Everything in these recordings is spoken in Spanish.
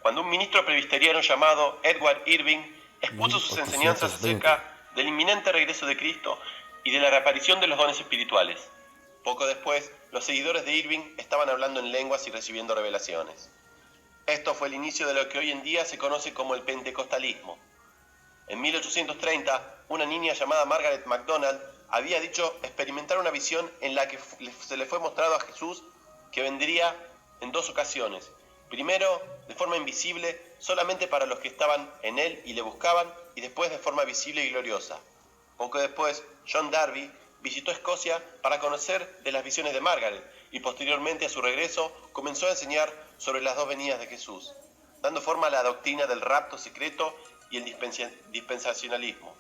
cuando un ministro presbiteriano llamado Edward Irving expuso sus enseñanzas acerca del inminente regreso de Cristo y de la reaparición de los dones espirituales. Poco después, los seguidores de Irving estaban hablando en lenguas y recibiendo revelaciones. Esto fue el inicio de lo que hoy en día se conoce como el pentecostalismo. En 1830, una niña llamada Margaret MacDonald había dicho experimentar una visión en la que se le fue mostrado a Jesús que vendría en 2 ocasiones. Primero, de forma invisible, solamente para los que estaban en él y le buscaban, y después de forma visible y gloriosa. Poco después, John Darby visitó Escocia para conocer de las visiones de Margaret, y posteriormente a su regreso comenzó a enseñar sobre las 2 venidas de Jesús, dando forma a la doctrina del rapto secreto y el dispensacionalismo.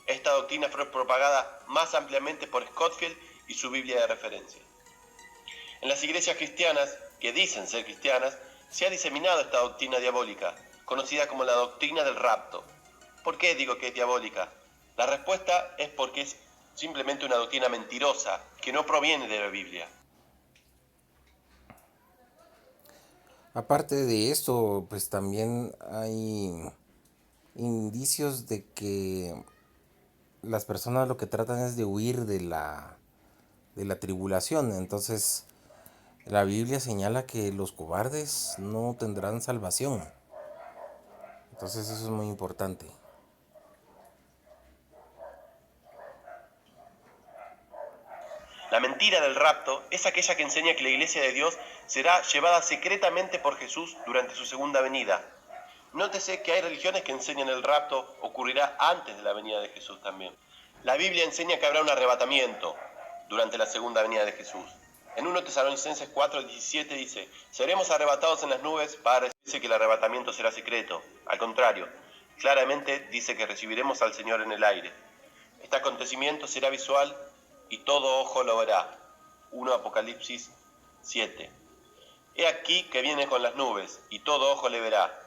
Esta doctrina fue propagada más ampliamente por Scofield y su Biblia de referencia. En las iglesias cristianas, que dicen ser cristianas, se ha diseminado esta doctrina diabólica, conocida como la doctrina del rapto. ¿Por qué digo que es diabólica? La respuesta es porque es simplemente una doctrina mentirosa que no proviene de la Biblia. Aparte de esto, pues también hay indicios de que las personas lo que tratan es de huir de la tribulación. Entonces, la Biblia señala que los cobardes no tendrán salvación. Entonces, eso es muy importante. La mentira del rapto es aquella que enseña que la iglesia de Dios será llevada secretamente por Jesús durante su segunda venida. Nótese que hay religiones que enseñan el rapto ocurrirá antes de la venida de Jesús también. La Biblia enseña que habrá un arrebatamiento durante la segunda venida de Jesús. En 1 Tesalonicenses 4:17 dice: seremos arrebatados en las nubes. Para decirse que el arrebatamiento será secreto. Al contrario, claramente dice que recibiremos al Señor en el aire. Este acontecimiento será visual y todo ojo lo verá. 1 Apocalipsis 7. He aquí que viene con las nubes y todo ojo le verá.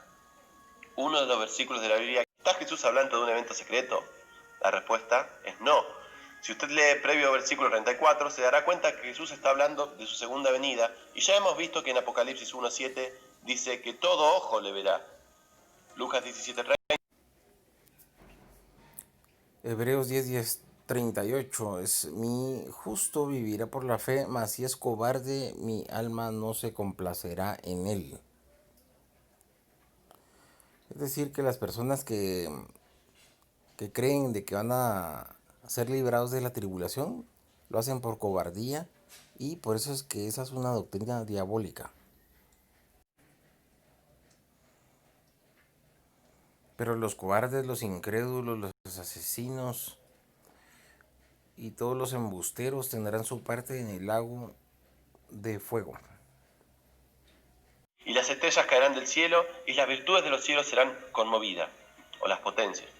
Uno de los versículos de la Biblia. ¿Está Jesús hablando de un evento secreto? La respuesta es no. Si usted lee previo versículo 34, se dará cuenta que Jesús está hablando de su segunda venida, y ya hemos visto que en Apocalipsis 1:7 dice que todo ojo le verá. Lucas 17:30. Hebreos 10:38 es: mi justo vivirá por la fe, mas si es cobarde, mi alma no se complacerá en él. Es decir, que las personas que creen de que van a ser librados de la tribulación, lo hacen por cobardía, y por eso es que esa es una doctrina diabólica. Pero los cobardes, los incrédulos, los asesinos y todos los embusteros tendrán su parte en el lago de fuego. Y las estrellas caerán del cielo, y las virtudes de los cielos serán conmovidas, o las potencias.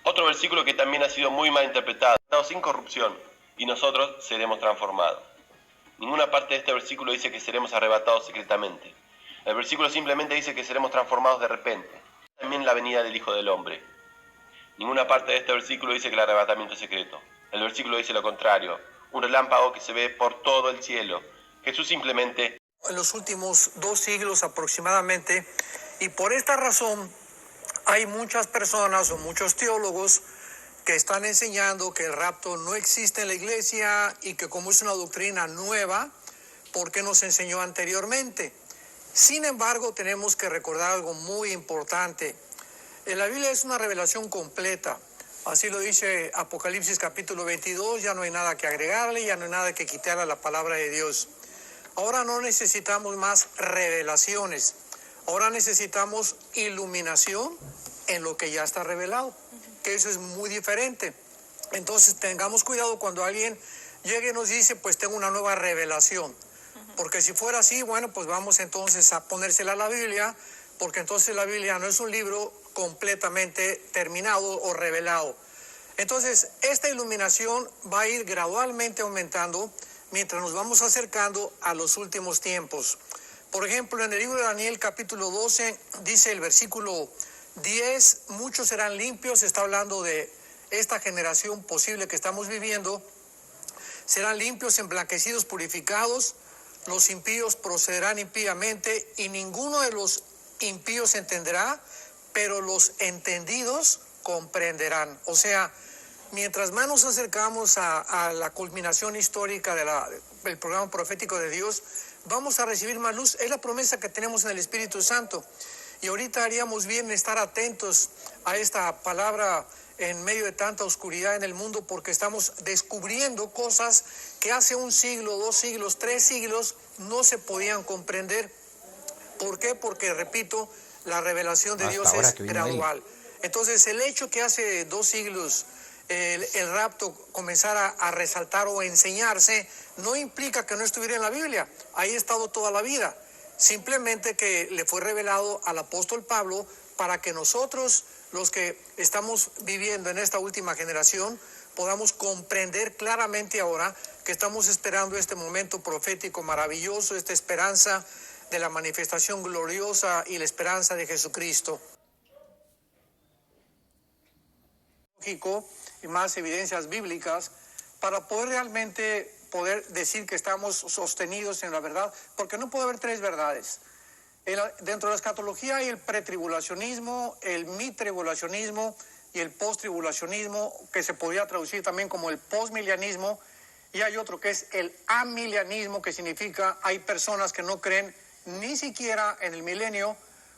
Otro versículo que también ha sido muy mal interpretado: sin corrupción, y nosotros seremos transformados. Ninguna parte de este versículo dice que seremos arrebatados secretamente. El versículo simplemente dice que seremos transformados de repente. También la venida del Hijo del Hombre. Ninguna parte de este versículo dice que el arrebatamiento es secreto. El versículo dice lo contrario: un relámpago que se ve por todo el cielo. Jesús simplemente... En los últimos 2 siglos aproximadamente, y por esta razón hay muchas personas o muchos teólogos que están enseñando que el rapto no existe en la iglesia, y que como es una doctrina nueva, ¿por qué no se enseñó anteriormente? Sin embargo, tenemos que recordar algo muy importante. En la Biblia es una revelación completa. Así lo dice Apocalipsis capítulo 22, ya no hay nada que agregarle, ya no hay nada que quitarle a la palabra de Dios. Ahora no necesitamos más revelaciones, ahora necesitamos iluminación en lo que ya está revelado, que eso es muy diferente. Entonces tengamos cuidado cuando alguien llegue y nos dice, pues tengo una nueva revelación, porque si fuera así, bueno, pues vamos entonces a ponérsela a la Biblia, porque entonces la Biblia no es un libro completamente terminado o revelado. Entonces, esta iluminación va a ir gradualmente aumentando mientras nos vamos acercando a los últimos tiempos. Por ejemplo, en el libro de Daniel capítulo 12 dice el versículo 10, muchos serán limpios, está hablando de esta generación posible que estamos viviendo, serán limpios, emblanquecidos, purificados, los impíos procederán impíamente, y ninguno de los impíos entenderá, pero los entendidos comprenderán. O sea, mientras más nos acercamos a la culminación histórica del programa profético de Dios, vamos a recibir más luz. Es la promesa que tenemos en el Espíritu Santo. Y ahorita haríamos bien en estar atentos a esta palabra en medio de tanta oscuridad en el mundo, porque estamos descubriendo cosas que hace un siglo, 2 siglos, 3 siglos no se podían comprender. ¿Por qué? Porque, repito, la revelación de Hasta Dios ahora es que vino gradual. Entonces, el hecho que hace 2 siglos el rapto comenzara a resaltar o enseñarse, no implica que no estuviera en la Biblia. Ahí ha estado toda la vida. Simplemente que le fue revelado al apóstol Pablo para que nosotros, los que estamos viviendo en esta última generación, podamos comprender claramente ahora que estamos esperando este momento profético maravilloso, esta esperanza de la manifestación gloriosa y la esperanza de Jesucristo. Y más evidencias bíblicas para poder realmente decir que estamos sostenidos en la verdad, porque no puede haber 3 verdades. Dentro de la escatología hay el pretribulacionismo, el mitribulacionismo y el posttribulacionismo, que se podría traducir también como el postmilianismo, y hay otro que es el amilianismo, que significa hay personas que no creen ni siquiera en el milenio,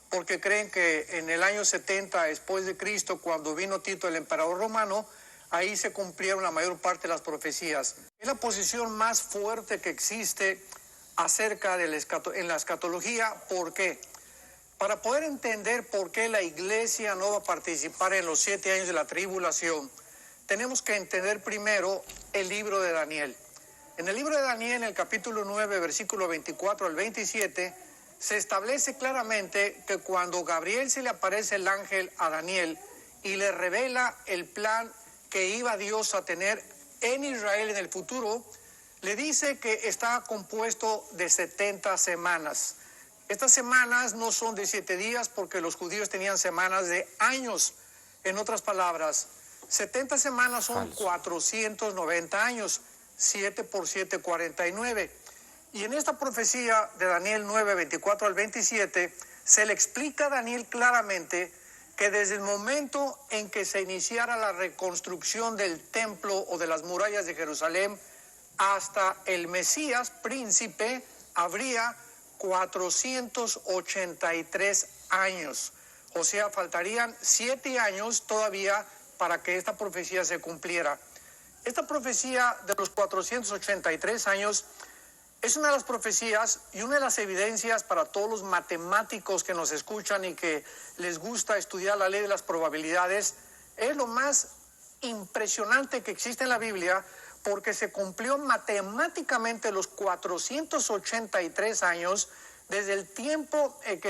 porque creen que en el año 70 después de Cristo, cuando vino Tito el emperador romano, ahí se cumplieron la mayor parte de las profecías. Es la posición más fuerte que existe acerca de en la escatología. ¿Por qué? Para poder entender por qué la iglesia no va a participar en los 7 años de la tribulación, tenemos que entender primero el libro de Daniel. En el libro de Daniel, en el capítulo 9, versículo 24 al 27, se establece claramente que cuando Gabriel se le aparece el ángel a Daniel y le revela el plan que iba Dios a tener en Israel en el futuro, le dice que está compuesto de 70 semanas. Estas semanas no son de 7 días, porque los judíos tenían semanas de años. En otras palabras, 70 semanas son 490 años, 7 por 7, 49. Y en esta profecía de Daniel 9, 24 al 27, se le explica a Daniel claramente que desde el momento en que se iniciara la reconstrucción del templo o de las murallas de Jerusalén hasta el Mesías príncipe, habría 483 años. O sea, faltarían 7 años todavía para que esta profecía se cumpliera. Esta profecía de los 483 años es una de las profecías y una de las evidencias para todos los matemáticos que nos escuchan y que les gusta estudiar la ley de las probabilidades. Es lo más impresionante que existe en la Biblia, porque se cumplió matemáticamente los 483 años desde el tiempo que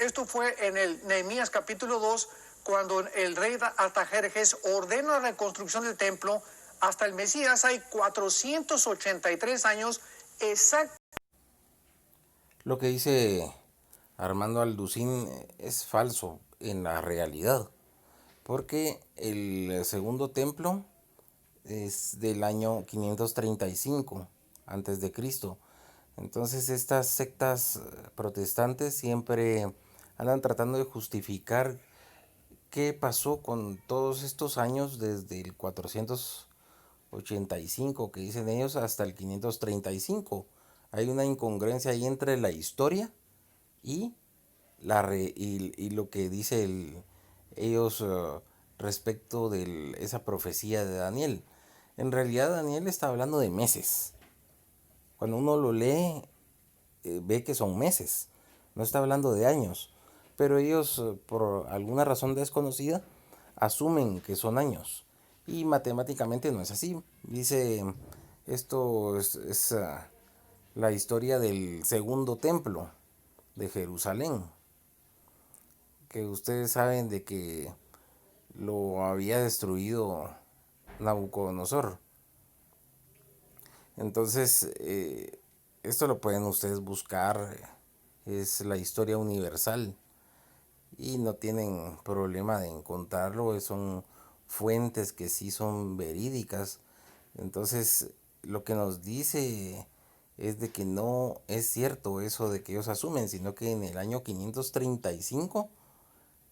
esto fue en el Nehemías capítulo 2, cuando el rey Artajerjes ordena la reconstrucción del templo, hasta el Mesías hay 483 años exactos. Lo que dice Armando Alducín es falso en la realidad, porque el segundo templo es del año 535 antes de Cristo. Entonces estas sectas protestantes siempre andan tratando de justificar qué pasó con todos estos años desde el 485 que dicen ellos hasta el 535. Hay una incongruencia ahí entre la historia y lo que dice ellos respecto de esa profecía de Daniel. En realidad Daniel está hablando de meses. Cuando uno lo lee, ve que son meses, no está hablando de años. Pero ellos, por alguna razón desconocida, asumen que son años. Y matemáticamente no es así. Dice, esto es la historia del segundo templo de Jerusalén, que ustedes saben de que lo había destruido Nabucodonosor. Entonces, esto lo pueden ustedes buscar, es la historia universal y no tienen problema de encontrarlo, son fuentes que sí son verídicas. Entonces, lo que nos dice es de que no es cierto eso de que ellos asumen, sino que en el año 535,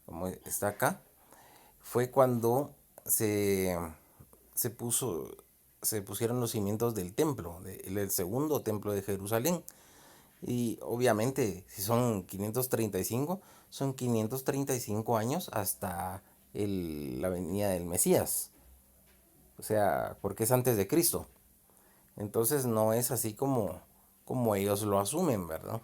como está acá, fue cuando se, se puso, se pusieron los cimientos del templo, del segundo templo de Jerusalén. Y obviamente, si son 535, son 535 años hasta la venida del Mesías. O sea, porque es antes de Cristo. Entonces no es así como ellos lo asumen, ¿verdad?